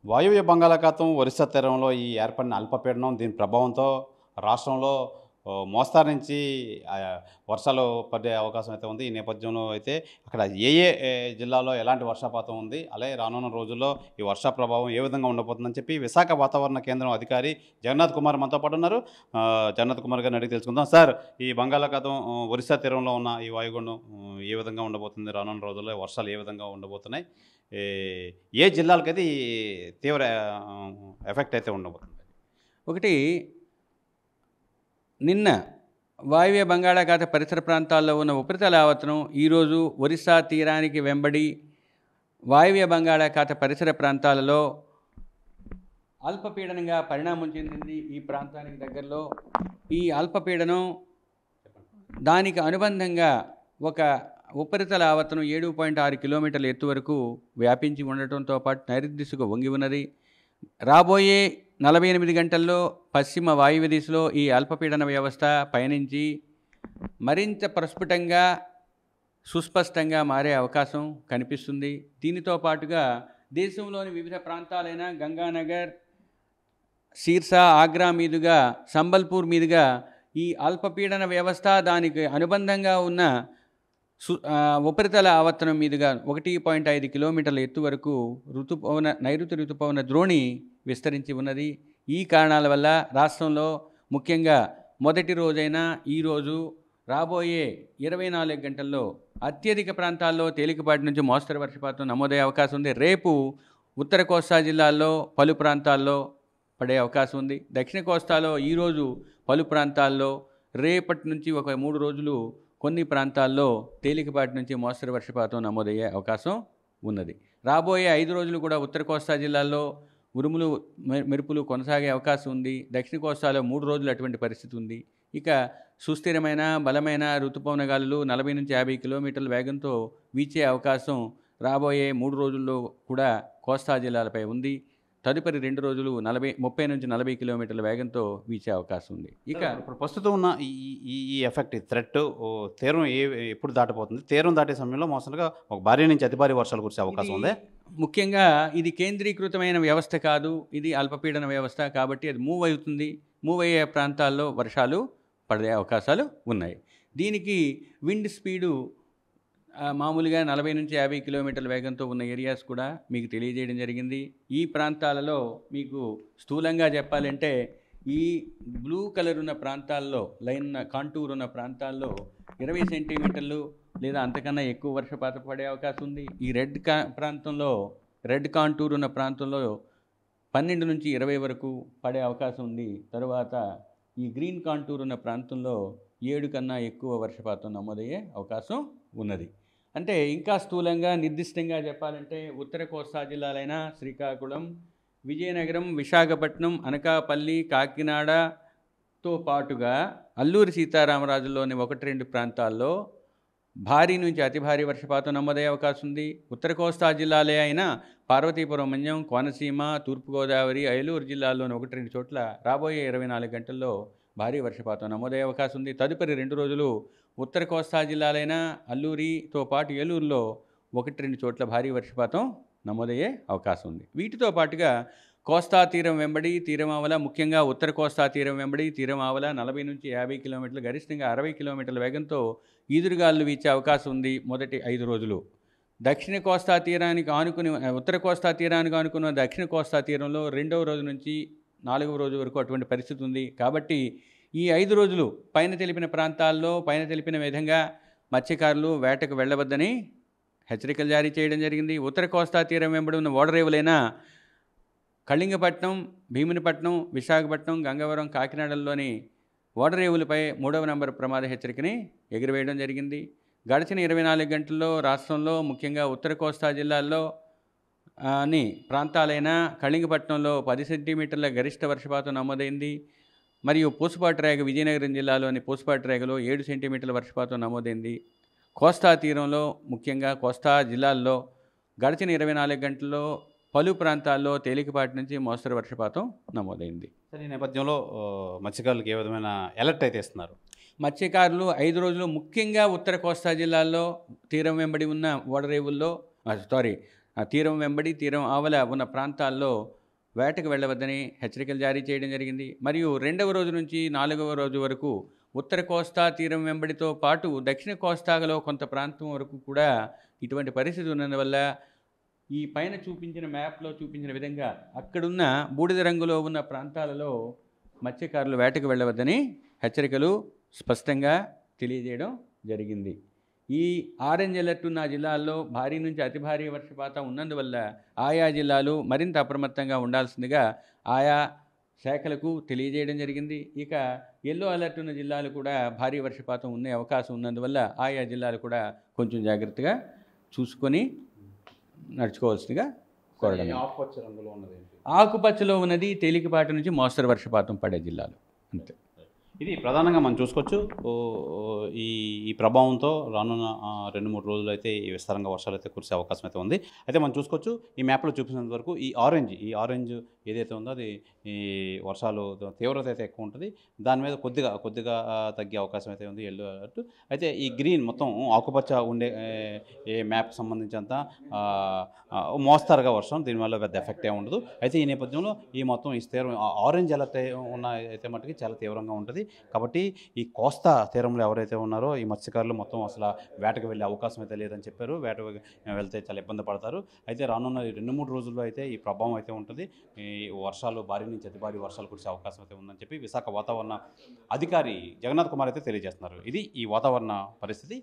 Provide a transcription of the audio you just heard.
వాయువ్య బంగాళాఖాతం ఒరిస్సా తీరంలో ఈ ఏర్పడిన అల్పపీడనం దీని ప్రభావంతో రాష్ట్రంలో మోస్తారు నుంచి వర్షాలు పడే అవకాశం అయితే ఉంది. ఈ నేపథ్యంలో అయితే అక్కడ జిల్లాలో ఎలాంటి వర్షపాతం ఉంది, అలాగే రానున్న రోజుల్లో ఈ వర్ష ప్రభావం ఏ విధంగా ఉండబోతుందని చెప్పి విశాఖ వాతావరణ కేంద్రం అధికారి జగన్నాథ్ కుమార్ మనతో పాటు ఉన్నారు. జగన్నాథ్ కుమార్ గారిని అడిగి తెలుసుకుందాం. సార్, ఈ బంగాళాఖాతం ఒరిస్సా తీరంలో ఉన్న ఈ వాయుగుండం ఏ విధంగా ఉండబోతుంది, రానున్న రోజుల్లో వర్షాలు ఏ విధంగా ఉండబోతున్నాయి, ఏ జిల్లాలకైతే ఈ తీవ్ర ఎఫెక్ట్ అయితే ఉండబోతుంది? ఒకటి, నిన్న వాయువ్య బంగాళాఖాత పరిసర ప్రాంతాల్లో ఉన్న ఉపరితల ఆవర్తనం ఈరోజు ఒరిస్సా తీరానికి వెంబడి వాయువ్య బంగాళాఖాత పరిసర ప్రాంతాలలో అల్పపీడనంగా పరిణామం చెందింది. ఈ ప్రాంతానికి దగ్గరలో ఈ అల్పపీడనం దానికి అనుబంధంగా ఒక ఉపరితల ఆవర్తనం 7.6 కిలోమీటర్ల ఎత్తు వరకు వ్యాపించి ఉండటంతో పాటు నైరుతి దిశకు వంగి ఉన్నది. రాబోయే 48 గంటల్లో పశ్చిమ వాయువ్య దిశలో ఈ అల్పపీడన వ్యవస్థ పయనించి మరింత ప్రస్ఫుటంగా సుస్పష్టంగా మారే అవకాశం కనిపిస్తుంది. దీనితో పాటుగా దేశంలోని వివిధ ప్రాంతాలైన గంగానగర్, సిర్సా, ఆగ్రా మీదుగా సంబల్పూర్ మీదుగా ఈ అల్పపీడన వ్యవస్థ దానికి అనుబంధంగా ఉన్న ఉపరితల ఆవర్తనం మీదుగా 1.5 కిలోమీటర్ల ఎత్తు వరకు నైరుతి ఋతుపవన ద్రోణి విస్తరించి ఉన్నది. ఈ కారణాల వల్ల రాష్ట్రంలో ముఖ్యంగా మొదటి రోజైన ఈరోజు రాబోయే 24 గంటల్లో అత్యధిక ప్రాంతాల్లో తేలికపాటి నుంచి మోస్తరు వర్షపాతం నమోదయ్యే అవకాశం ఉంది. రేపు ఉత్తర కోస్తా జిల్లాల్లో పలు ప్రాంతాల్లో పడే అవకాశం ఉంది. దక్షిణ కోస్తాలో ఈరోజు పలు ప్రాంతాల్లో, రేపటి నుంచి ఒక 3 రోజులు కొన్ని ప్రాంతాల్లో తేలికపాటి నుంచి మోస్తరు వర్షపాతం నమోదయ్యే అవకాశం ఉన్నది. రాబోయే 5 రోజులు కూడా ఉత్తర కోస్తా జిల్లాల్లో ఉరుములు మెరుపులు కొనసాగే అవకాశం ఉంది. దక్షిణ కోస్తాలో 3 రోజులు అటువంటి పరిస్థితి ఉంది. ఇక సుస్థిరమైన బలమైన రుతుపవన గాలులు 40 నుంచి 50 కిలోమీటర్ల వేగంతో వీచే అవకాశం రాబోయే 3 రోజుల్లో కూడా కోస్తా జిల్లాలపై ఉంది. తదుపరి 2 రోజులు 30 నుంచి 40 కిలోమీటర్ల వేగంతో వీచే అవకాశం ఉంది. ఇక ఇప్పుడు ప్రస్తుతం ఉన్న ఈ ఎఫెక్ట్, ఈ థ్రెట్ తీరం ఎప్పుడు దాటిపోతుంది? తీరం దాటే సమయంలో మోసంగా ఒక భారీ నుంచి అతి భారీ వర్షాలు కురిసే అవకాశం ఉంది. ముఖ్యంగా ఇది కేంద్రీకృతమైన వ్యవస్థ కాదు, ఇది అల్పపీడన వ్యవస్థ కాబట్టి అది మూవ్ అవుతుంది. మూవ్ అయ్యే ప్రాంతాల్లో వర్షాలు పడే అవకాశాలు ఉన్నాయి. దీనికి విండ్ స్పీడు మామూలుగా 40 నుంచి 50 కిలోమీటర్ల వేగంతో ఉన్న ఏరియాస్ కూడా మీకు తెలియజేయడం జరిగింది. ఈ ప్రాంతాలలో మీకు స్థూలంగా చెప్పాలంటే ఈ బ్లూ కలర్ ఉన్న ప్రాంతాల్లో, లైన్ కాంటూర్ ఉన్న ప్రాంతాల్లో 20 సెంటీమీటర్లు లేదా అంతకన్నా ఎక్కువ వర్షపాతం పడే అవకాశం ఉంది. ఈ ప్రాంతంలో, రెడ్ కాంటూర్ ఉన్న ప్రాంతంలో 12 నుంచి 20 వరకు పడే అవకాశం ఉంది. తరువాత ఈ గ్రీన్ కాంటూర్ ఉన్న ప్రాంతంలో 7 కన్నా ఎక్కువ వర్షపాతం నమోదయ్యే అవకాశం ఉన్నది. అంటే ఇంకా స్థూలంగా నిర్దిష్టంగా చెప్పాలంటే ఉత్తర కోస్తా జిల్లాలైన శ్రీకాకుళం, విజయనగరం, విశాఖపట్నం, అనకాపల్లి, కాకినాడతో పాటుగా అల్లూరి సీతారామరాజులోని 1-2 ప్రాంతాల్లో భారీ నుంచి అతి భారీ వర్షపాతం నమోదయ్యే అవకాశం ఉంది. ఉత్తర కోస్తా జిల్లాలే అయిన పార్వతీపురం, మన్యం, కోనసీమ, తూర్పుగోదావరి, ఏలూరు జిల్లాల్లోని 1-2 చోట్ల రాబోయే 24 గంటల్లో భారీ వర్షపాతం నమోదయ్యే అవకాశం ఉంది. తదుపరి 2 రోజులు ఉత్తర కోస్తా జిల్లాలైన అల్లూరితో పాటు ఏలూరులో 1-2 చోట్ల భారీ వర్షపాతం నమోదయ్యే అవకాశం ఉంది. వీటితో పాటుగా కోస్తా తీరం వెంబడి, తీరం ఆవల, ముఖ్యంగా ఉత్తర కోస్తా తీరం వెంబడి, తీరం ఆవల 40 నుంచి 50 కిలోమీటర్లు, గరిష్టంగా 60 కిలోమీటర్ల వేగంతో ఈదురుగాలులు వీచే అవకాశం ఉంది మొదటి 5 రోజులు. దక్షిణ కోస్తా తీరానికి ఆనుకుని, ఉత్తర కోస్తా తీరానికి ఆనుకున్న దక్షిణ కోస్తా తీరంలో 2వ రోజు నుంచి 4వ రోజు వరకు అటువంటి పరిస్థితి ఉంది. కాబట్టి ఈ 5 రోజులు పైన తెలిపిన ప్రాంతాల్లో పైన తెలిపిన విధంగా మత్స్యకారులు వేటకు వెళ్ళవద్దని హెచ్చరికలు జారీ చేయడం జరిగింది. ఉత్తర కోస్తా తీరం వెంబడి ఉన్న ఓడరేవులైన కళింగపట్నం, భీమునిపట్నం, విశాఖపట్నం, గంగవరం, కాకినాడల్లోని ఓడరేవులపై 3వ నంబర్ ప్రమాద హెచ్చరికని ఎగురవేయడం జరిగింది. గడిచిన 24 గంటల్లో రాష్ట్రంలో ముఖ్యంగా ఉత్తర కోస్తా జిల్లాల్లో అన్ని ప్రాంతాలైన కళింగపట్నంలో 10 సెంటీమీటర్ల గరిష్ట వర్షపాతం నమోదైంది. మరియు పూసపాటిరేగ, విజయనగరం జిల్లాలోని పూసపాటిరేగలో 7 సెంటీమీటర్ల వర్షపాతం నమోదైంది. కోస్తా తీరంలో ముఖ్యంగా కోస్తా జిల్లాల్లో గడిచిన 24 గంటల్లో పలు ప్రాంతాల్లో తేలికపాటి నుంచి మోస్తరు వర్షపాతం నమోదైంది. ఈ నేపథ్యంలో మత్స్యకారులకు ఏ విధమైన అలర్ట్ అయితే ఇస్తున్నారు? మత్స్యకారులు 5 రోజులు ముఖ్యంగా ఉత్తర కోస్తా జిల్లాల్లో తీరం వెంబడి ఉన్న ఓడరేవుల్లో తీరం వెంబడి తీరం ఆవల ఉన్న ప్రాంతాల్లో వేటకు వెళ్ళవద్దని హెచ్చరికలు జారీ చేయడం జరిగింది. మరియు 2వ రోజు నుంచి 4వ రోజు వరకు ఉత్తర కోస్తా తీరం వెంబడితో పాటు దక్షిణ కోస్తాలో కొంత ప్రాంతం వరకు కూడా ఇటువంటి పరిస్థితి ఉన్నందువల్ల ఈ పైన చూపించిన మ్యాప్లో చూపించిన విధంగా అక్కడున్న బూడిద రంగులో ఉన్న ప్రాంతాలలో మత్స్యకారులు వేటకు వెళ్ళవద్దని హెచ్చరికలు స్పష్టంగా తెలియజేయడం జరిగింది. ఈ ఆరెంజ్ అలర్ట్ ఉన్న జిల్లాల్లో భారీ నుంచి అతి భారీ వర్షపాతం ఉన్నందువల్ల ఆయా జిల్లాలు మరింత అప్రమత్తంగా ఉండాల్సిందిగా ఆయా శాఖలకు తెలియజేయడం జరిగింది. ఇక ఎల్లో అలర్ట్ ఉన్న జిల్లాలు కూడా భారీ వర్షపాతం ఉండే అవకాశం ఉన్నందువల్ల ఆయా జిల్లాలు కూడా కొంచెం జాగ్రత్తగా చూసుకొని నడుచుకోవాల్సిందిగా కోరడం. ఆకుపచ్చ రంగులో ఉన్నది ఆకుపచ్చలో ఉన్నది తేలికపాటి నుంచి మోస్తరు వర్షపాతం పడే జిల్లాలు అంతే. ఇది ప్రధానంగా మనం చూసుకోవచ్చు. ఈ ఈ ప్రభావంతో రానున్న 2-3 రోజులు అయితే ఈ విస్తారంగా వర్షాలు అయితే కురిసే అవకాశం అయితే ఉంది. అయితే మనం చూసుకోవచ్చు ఈ మ్యాప్లో చూపించినంత వరకు ఈ ఆరెంజ్ ఏదైతే ఉందో అది ఈ వర్షాలు తీవ్రత అయితే ఎక్కువ ఉంటుంది. దాని మీద కొద్దిగా తగ్గే అవకాశం అయితే ఉంది ఎల్లో అలర్ట్. అయితే ఈ గ్రీన్ మొత్తం ఆకుపచ్చ ఉండే ఏ మ్యాప్కి సంబంధించినంత మోస్తారుగా వర్షం, దీనివల్ల పెద్ద ఎఫెక్ట్ ఏమి ఉండదు. అయితే ఈ నేపథ్యంలో ఈ మొత్తం ఈ తీవ్రం ఆరెంజ్ అలర్ట్ ఉన్న అయితే మటుకి చాలా తీవ్రంగా ఉంటుంది. కాబట్టి ఈ కోస్తా తీరంలో ఎవరైతే ఉన్నారో ఈ మత్స్యకారులు మొత్తం అసలు వేటకు వెళ్ళే అవకాశం అయితే లేదని చెప్పారు. వేట వెళ్తే చాలా ఇబ్బంది పడతారు. అయితే రానున్న 2-3 రోజుల్లో అయితే ఈ ప్రభావం అయితే ఉంటుంది. ఈ వర్షాలు భారీ నుంచి అతి భారీ వర్షాలు కురిసే అవకాశం అయితే ఉందని చెప్పి విశాఖ వాతావరణ అధికారి జగన్నాథ్ కుమార్ అయితే తెలియజేస్తున్నారు. ఇది ఈ వాతావరణ పరిస్థితి.